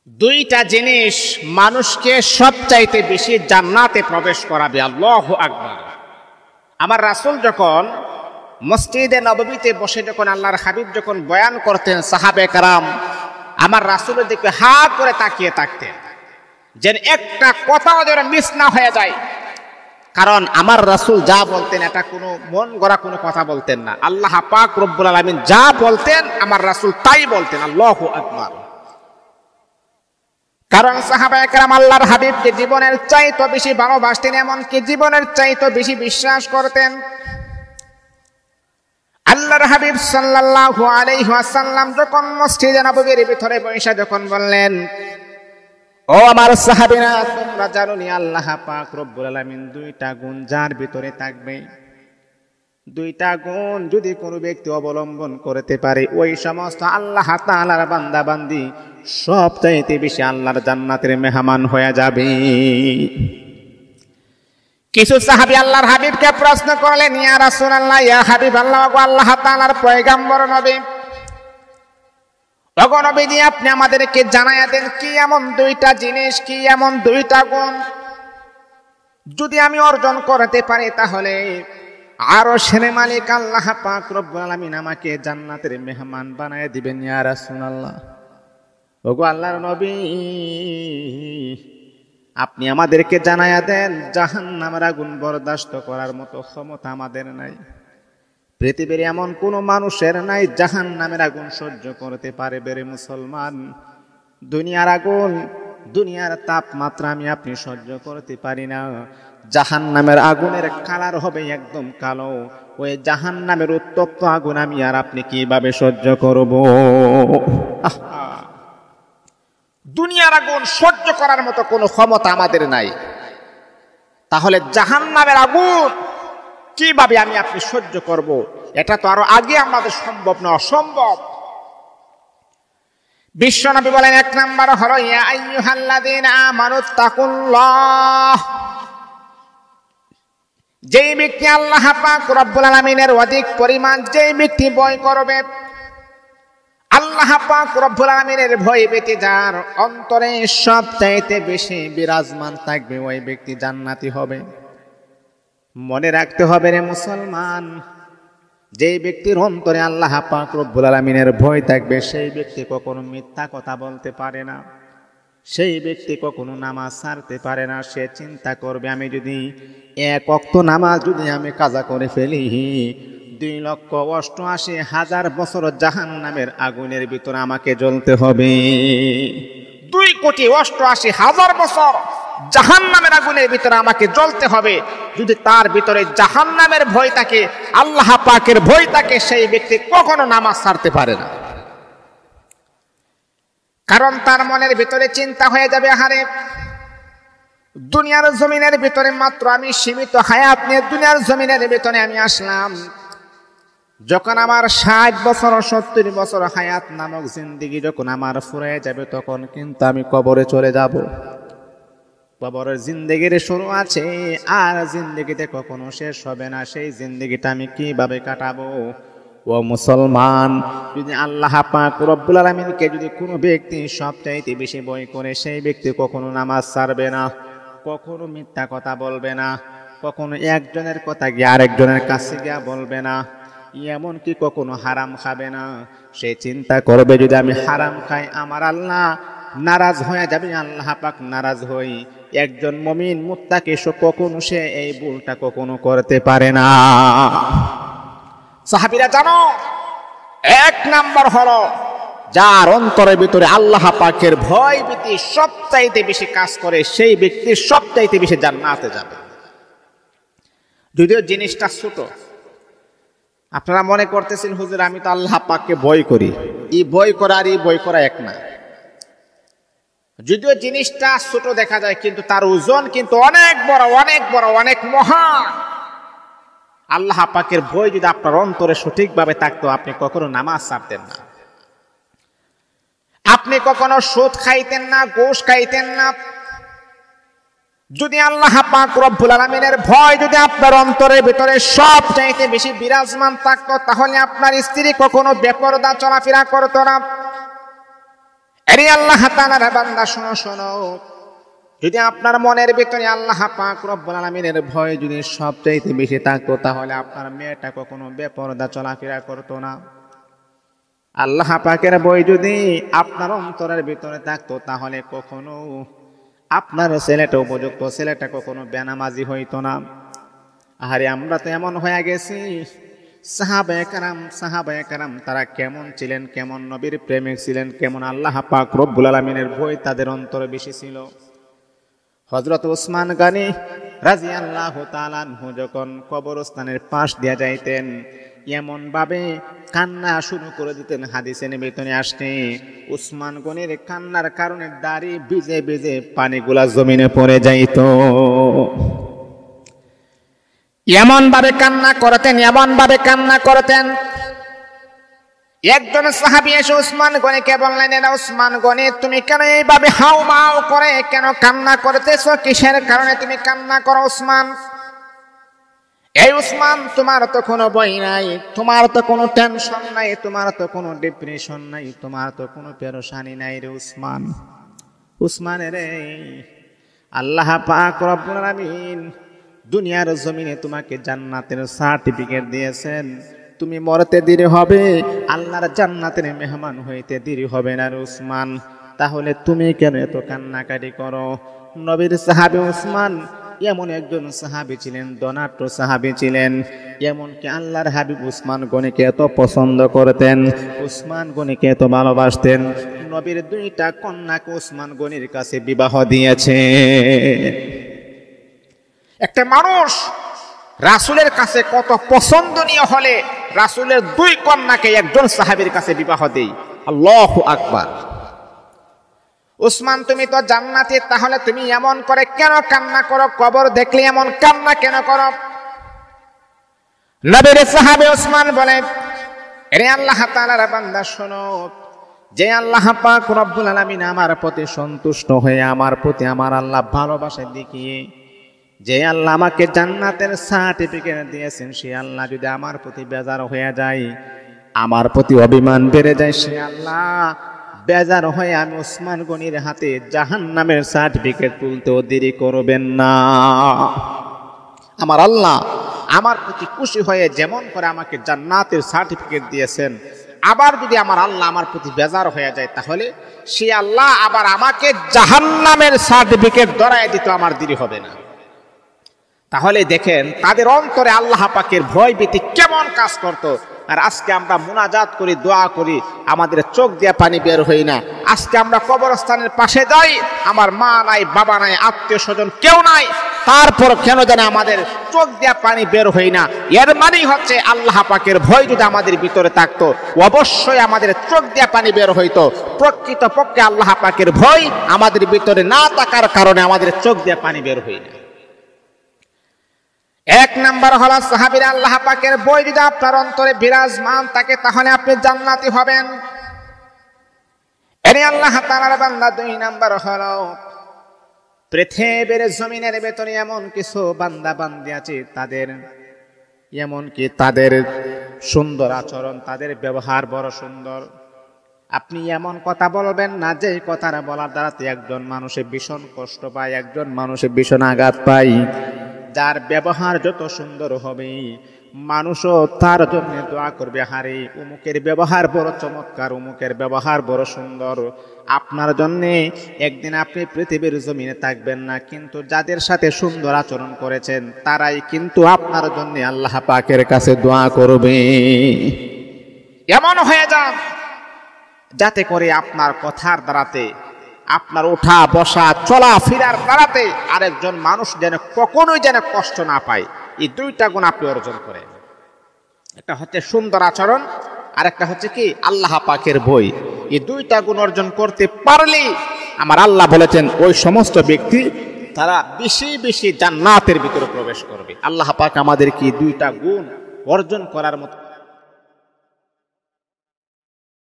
দুইটা জিনিস মানুষকে সবচাইতে বেশি জান্নাতে প্রবেশ করাবে। আল্লাহু আকবার। আমার রাসূল যখন মসজিদে নববীতে বসে যখন আল্লাহর হাবিব যখন বয়ান করতেন, সাহাবে কেরাম আমার রাসূলের দিকে হা করে তাকিয়ে থাকতেন, যেন একটা কথাও যেন মিস না হয়ে যায়। কারণ আমার রাসূল যা বলতেন এটা কোনো মন গড়া কোনো কথা বলতেন না। আল্লাহ পাক রব্বুল আলামিন যা বলতেন আমার রাসূল তাই বলতেন। আল্লাহু আকবার। কারণ সাহাবায়ে কেরাম আল্লাহর হাবিবকে জীবনের চাইতে বেশি ভালোবাসতেন, এমনকি জীবনের চাইতে বেশি বিশ্বাস করতেন। আল্লাহর হাবিব সাল্লাল্লাহু আলাইহি ওয়াসাল্লাম যখন মসজিদে নববীর ভিতরে বসে যখন বললেন, ও আমার সাহাবীরা, তোমরা জানো নি আল্লাহ পাক রব্বুল আলামিন দুইটা গুণ যার ভিতরে থাকবে, দুইটা গুণ যদি কোনো ব্যক্তি অবলম্বন করতে পারে ওই সমস্ত আল্লাহ তাআলার বান্দা বান্দি সবচাইতে বেশি আল্লাহর জান্নাতের মেহমান হয়ে যাবে। কিছু সাহাবী আল্লাহর হাবিবকে প্রশ্ন করলেন, ইয়া রাসূলুল্লাহ, ইয়া হাবিবাল্লাহ, আল্লাহ তাআলার পয়গম্বর নবী, ওগো নবীজি আপনি আমাদেরকে জানায়া দেন কি এমন দুইটা জিনিস, কি এমন দুইটা গুণ যদি আমি অর্জন করতে পারি তাহলে আরশের মালিক আল্লাহ পাক রব্বুল আলামিন আমাকে জান্নাতের মেহমান বানায় দিবেন। ইয়া রাসূলুল্লাহ, ওগো আল্লাহর নবী আপনি আমাদেরকে জানায়া দেন জাহান্নামের আগুন বরদাস্ত করার মতো ক্ষমতা আমাদের নাই। পৃথিবীর এমন কোন মানুষের নাই জাহান্নামের আগুন সহ্য করতে পারবে রে মুসলমান। দুনিয়ার আগুন, দুনিয়ার তাপমাত্রা আমি আপনি সহ্য করতে পারি না। জাহান্নামের আগুনের কালার হবে একদম কালো। ওই জাহান্নামের উত্তপ্ত আগুন আমি আর আপনি কিভাবে সহ্য করব? দুনিয়ার আগুন সহ্য করার মতো কোনো ক্ষমতা আমাদের নাই। তাহলে জাহান্নামের আগুন কিভাবে আমি আপনি সহ্য করব? এটা তো আরো আগে আমাদের সম্ভব না, অসম্ভব। বিশ্বনবী বলেন, এক নাম্বার হলো ইয়া আইয়ুহাল্লাযীনা আমানুত্তাকুল্লাহ। যেই ব্যক্তি আল্লাহ পাক রব্বুল আলামিনের অধিক পরিমাণ যেই ব্যক্তি ভয় করবে, আল্লাহ পাক রব্বুল আলামিনের ভয় পেতে যার অন্তরে সবচাইতে বেশি বিরাজমান থাকবে ওই ব্যক্তি জান্নাতি হবে। মনে রাখতে হবে রে মুসলমান, যেই ব্যক্তির অন্তরে আল্লাহ পাক রব্বুল আলামিনের ভয় থাকবে সেই ব্যক্তি কখনো মিথ্যা কথা বলতে পারে না, সেই ব্যক্তি কখনো নামাজ ছাড়তে পারে না। সে চিন্তা করবে আমি যদি এক ওয়াক্ত নামাজ যদি আমি কাজা করে ফেলি 2,88,000 বছর জাহান্নামের আগুনের ভিতরে আমাকে জ্বলতে হবে। 2,88,000 বছর জাহান্নামের আগুনের ভিতরে আমাকে জ্বলতে হবে। যদি তার ভিতরে জাহান্নামের ভয় থাকে, আল্লাহ পাকের ভয় থাকে, সেই ব্যক্তি কখনো নামাজ ছাড়তে পারে না। কারণ তার মনের ভিতরে চিন্তা হয়ে যাবে, হারে দুনিয়ার জমিনের ভিতরে মাত্র আমি সীমিত হায়াত নিয়ে দুনিয়ার জমিনের ভিতরে আমি আসলাম। যখন আমার 60 বছর 70 বছর হায়াত নামক জিন্দেগি যখন আমার ফুরিয়ে যাবে তখন কিন্তু আমি কবরে চলে যাব। কবরের জিন্দেগির শুরু আছে আর জিন্দেগিতে কখনো শেষ হবে না। সেই জিন্দেগিটা আমি কিভাবে কাটাবো? ও মুসলমান, যদি আল্লাহ পাক রব্বুল আলামিনকে যদি কোনো ব্যক্তি সবচাইতে বেশি ভয় করে সেই ব্যক্তি কখনো নামাজ ছাড়বে না, কখনো মিথ্যা কথা বলবে না, কখনো একজনের কথা গিয়ে আরেকজনের কাছে গিয়ে বলবে না, এমনকি কখনো হারাম খাবে না। সে চিন্তা করবে যদি আমি হারাম খাই আমার আল্লাহ নারাজ হয়ে যাবে, আল্লাহ পাক নারাজ হই। একজন মুমিন মুত্তাকি কখনো সে এই ভুলটা কখনো করতে পারে না। সাহাবীরা জানো, এক নাম্বার হলো যার অন্তরের ভিতরে আল্লাহ পাকের ভয় ভীতি সবচাইতে বেশি কাজ করে সেই ব্যক্তি সবচাইতে বেশি জান্নাতে যাবে। যদিও জিনিসটা ছোট, আপনারা মনে করতেছেন হুজুর আমি তো আল্লাহ পাককে ভয় করি, এই ভয় করা আর এই ভয় করা এক না। যদিও জিনিসটা ছোট দেখা যায় কিন্তু তার ওজন কিন্তু অনেক বড়, অনেক বড়, অনেক মহান। আল্লাহ পাকের ভয় যদি আপনার অন্তরে সঠিকভাবে থাকতো আপনি কখনো নামাজ ছাড়তেন না, আপনি কখনো সুদ খাইতেন না, ঘুষ খাইতেন না। যদি আল্লাহ পাক রব্বুল আলামিনের ভয় যদি আপনার অন্তরের ভিতরে সবচাইতে বেশি বিরাজমান থাকতো তাহলে আপনার স্ত্রী কখনো বেপরদা চলাফেরা করতো না, আরে আল্লাহ তাআলার বান্দা শোনো শোনো, যদি আপনার মনের ভিতরে আল্লাহ পাক রব্বুল আলামিনের ভয় যদি সবচাইতে বেশি থাকতো, তাহলে আপনার মেয়েটা কখনো বেপরদা চলাফেরা করতো না। আল্লাহ পাকের ভয় যদি আপনার অন্তরের ভিতরে থাকতো, তাহলে কখনো আপনার ছেলেটা উপযুক্ত ছেলেটা কখনো বেনামাজি হইতো না। আরে আমরা তো এমন হয়ে গেছি, সাহাবায়ে কেরাম তারা কেমন ছিলেন, কেমন নবীর প্রেমিক ছিলেন, কেমন আল্লাহ পাক রব্বুল আলামিনের ভয় তাদের অন্তরে বেশি ছিল। হযরত উসমান গনি রাদিয়াল্লাহু তাআলা আনহু যখন কবরস্থানের পাশ দিয়ে যাইতেন, এমন ভাবে কান্না শুরু করে দিতেন, হাদিসে নিবেদনে আসছে উসমান গনির কান্নার কারণে দাড়ি ভিজে ভিজে পানিগুলা জমিনে পড়ে যাইত। এমন ভাবে কান্না করতেন। একজন সাহাবী এসে উসমান গনিকে বললেন, এরা উসমান গনি, তুমি কেন এইভাবে হাউমাউ করে কেন কান্না করতেছো? কিসের কারণে তুমি কান্না করো উসমান? এই উসমান, তোমার তো কোনো ভয় নাই, তোমার তো কোনো টেনশন নাই, তোমার তো কোনো ডিপ্রেশন নাই, তোমার তো কোনো পেরেশানি নাই রে উসমান। উসমান রে, আল্লাহ পাক রব্বুল আলামিন দুনিয়ার জমিনে তোমাকে জান্নাতের সার্টিফিকেট দিয়েছেন। তুমি মরতে দেরি হবে, আল্লাহর জান্নাতের মেহমান হইতে দেরি হবে না রে উসমান। তাহলে তুমি কেন এত কান্নাকাটি করো? নবীর সাহাবী উসমান এমন একজন সাহাবী ছিলেন, ধনাঢ্য সাহাবী ছিলেন, এমনকি আল্লাহর হাবিব উসমান গনিকে এত পছন্দ করতেন, উসমান গনিকে এত ভালোবাসতেন, নবীর দুইটা কন্যাকে উসমান গনির কাছে বিবাহ দিয়েছে। একটা মানুষ রাসূলের কাছে কত পছন্দনীয় হলে রাসূলের দুই কন্যাকে একজন সাহাবীর কাছে বিবাহ দেই। আল্লাহু আকবার। উসমান, তুমি তো জান্নাতি, তাহলে তুমি এমন করে কেন কান্না করো? কবর দেখলে এমন কান্না কেন করো? নবীর সাহাবী উসমান বলে, রে আল্লাহ তাআলার বান্দা শোনো, যে আল্লাহ পাক রব্বুল আলামিন আমার প্রতি সন্তুষ্ট হয়ে আমার প্রতি আমার আল্লাহ ভালোবাসা দেখিয়ে যে আল্লাহ আমাকে জান্নাতের সার্টিফিকেট দিয়েছেন, সে আল্লাহ যদি আমার প্রতি বেজার হয়ে যায়, আমার প্রতি অভিমান বেড়ে যায়, সে আল্লাহ বেজার হয়ে আমি উসমান গনির হাতে জাহান্নামের সার্টিফিকেট তুলতেও দেরি করবেন না। আমার আল্লাহ আমার প্রতি খুশি হয়ে যেমন করে আমাকে জান্নাতের সার্টিফিকেট দিয়েছেন, আবার যদি আমার আল্লাহ আমার প্রতি বেজার হয়ে যায়, তাহলে সে আল্লাহ আবার আমাকে জাহান্নামের সার্টিফিকেট ধরায় দিতে আমার দেরি হবে না। তাহলে দেখেন তাদের অন্তরে আল্লাহ পাকের ভয় ভীতি কেমন কাজ করত। আর আজকে আমরা মুনাজাত করি, দোয়া করি, আমাদের চোখ দিয়ে পানি বের হই না। আজকে আমরা কবরস্থানের পাশে যাই, আমার মা নাই, বাবা নাই, আত্মীয় স্বজন কেউ নাই, তারপর কেন জানে আমাদের চোখ দিয়ে পানি বের হই না। এর মানেই হচ্ছে আল্লাহ পাকের ভয় যদি আমাদের ভিতরে থাকতো, অবশ্যই আমাদের চোখ দিয়ে পানি বের হইতো। প্রকৃতপক্ষে আল্লাহ পাকের ভয় আমাদের ভিতরে না থাকার কারণে আমাদের চোখ দিয়ে পানি বের হই না। এক নাম্বার হলো সাহাবীরা আল্লাহ পাকের ভয় যদি আপনার অন্তরে বিরাজমান থাকে, তাহলে আপনি জান্নাতি হবেন। এর আল্লাহ তাআলার বান্দা দুই নাম্বার হলো পৃথিবীর জমিনের ভেতরে এমন কিছু বান্দা বান্দি আছে, তাদের এমনকি তাদের সুন্দর আচরণ, তাদের ব্যবহার বড় সুন্দর। আপনি এমন কথা বলবেন না যে কথাটা বলার দ্বারাতে একজন মানুষের ভীষণ কষ্ট পায়, একজন মানুষের ভীষণ আঘাত পায়। যার ব্যবহার যত সুন্দর হবে, মানুষও তার জন্য দোয়া করবে, হারে উমুকের ব্যবহার বড় চমৎকার, উমুকের ব্যবহার বড় সুন্দর। আপনার জন্য একদিন আপনি পৃথিবীর জমিনে থাকবেন না, কিন্তু যাদের সাথে সুন্দর আচরণ করেছেন তারাই কিন্তু আপনার জন্য আল্লাহ পাকের কাছে দোয়া করবে। এমন হয়ে যান যাতে করে আপনার কথার দ্বারাতে, আপনার ওঠা বসা চলা ফিরার দ্বারাতে আরেকজন মানুষ যেন কখনোই যেন কষ্ট না পায়। এই দুইটা গুণ আপনি অর্জন করেন। একটা হচ্ছে সুন্দর আচরণ, আর একটা হচ্ছে কি আল্লাহ পাকের ভয়। এই দুইটা গুণ অর্জন করতে পারলেই আমার আল্লাহ বলেছেন ওই সমস্ত ব্যক্তি তারা বেশি বেশি জান্নাতের ভিতরে প্রবেশ করবে। আল্লাহ পাক আমাদের কি দুইটা গুণ অর্জন করার মতো